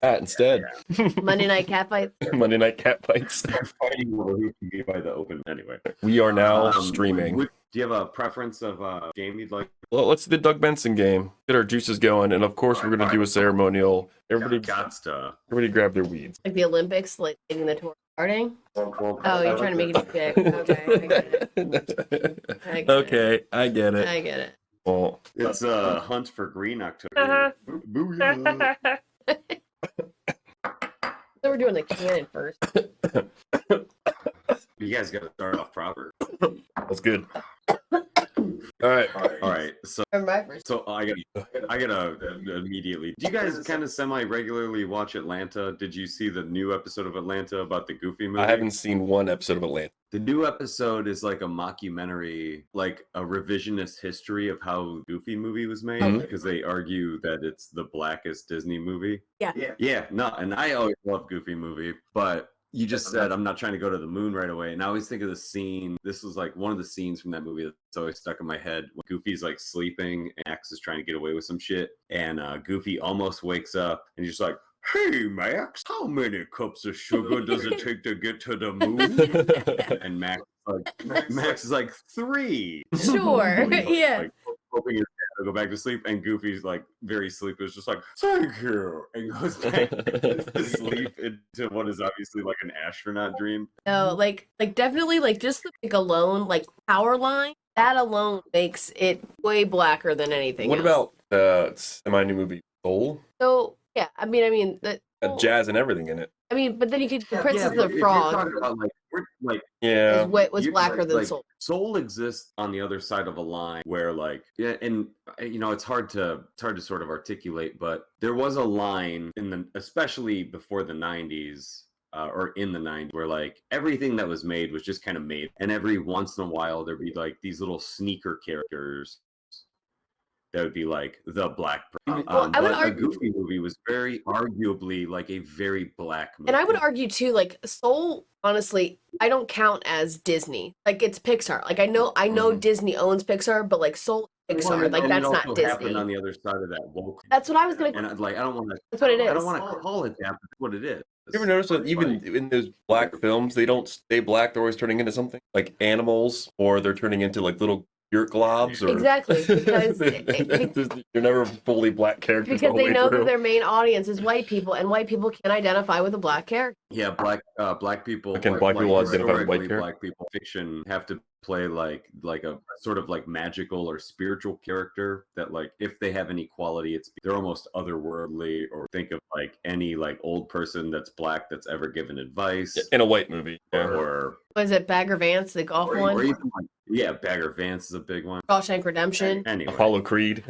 That instead. Monday night cat fights. Monday night cat fights. Fighting over who can be by the open. Anyway, We are now streaming. Do you have a preference of game you'd like? Well, let's do the Doug Benson game. Get our juices going, and of course, we're gonna do a ceremonial. Everybody grab their weeds. Like the Olympics, like getting the tour starting. Well, Oh, you're trying to make it big. Okay, I get it. Okay, I get it. I get it. Well, it's a hunt for green October. Booyah. So we're doing the cannon first. You guys got to start off proper. that's good. All right. So My first. So I gotta immediately. Do you guys kind of semi-regularly watch Atlanta? Did you see the new episode of Atlanta about the Goofy movie? I haven't seen one episode of Atlanta. The new episode is like a mockumentary, like a revisionist history of how Goofy movie was made, because they argue that it's the Blackest Disney movie. Yeah. No, and I always love Goofy movie, but you just said I'm not trying to go to the moon right away. And I always think of the scene. This was like one of the scenes from that movie that's always stuck in my head. When Goofy's like sleeping, and Max is trying to get away with some shit, and Goofy almost wakes up, and he's just like, "Hey Max, how many cups of sugar does it take to get to the moon?" And Max is like 3. Sure. Yeah. Like, hoping his dad will go back to sleep, and Goofy's like very sleepy. It's just like, "Thank you," and goes back to sleep into what is obviously like an astronaut dream. No, like definitely, like just the like alone, like power line. That alone makes it way blacker than anything. What else. about the semi-new movie Soul? So yeah, I mean that. Jazz and everything in it. I mean, but then you could the Princess of the Frog. Talking about Yeah. Was blacker than Soul. Soul exists on the other side of a line where and it's hard to sort of articulate, but there was a line especially before the 90s or in the 90s where like everything that was made was just kind of made, and every once in a while there'd be like these little sneaker characters that would be like the black person. I would argue the Goofy movie was very arguably like a very black movie. And I would argue too, like Soul, honestly, I don't count as Disney. Like it's Pixar. Like I know Disney owns Pixar, but like Soul Pixar, like that's not Disney. On the other side of that woke. That's what I was gonna. And I don't want to. That's what it is. I don't want to call it that. But that's what it is. You ever notice that even in those black films, they don't stay black; they're always turning into something like animals, or they're turning into like little yurt globs. Or... Exactly, because you're never fully black characters. Because they know that their main audience is white people, and white people can identify with a black character. Yeah, black people. Can black people identify with white characters? Black people fiction have to play like a sort of like magical or spiritual character that like if they have any quality, they're almost otherworldly. Or think of like any like old person that's black that's ever given advice in a white movie, or was it Bagger Vance, the golf one? Or even Bagger Vance is a big one. Shawshank Redemption. Anyway. Apollo Creed.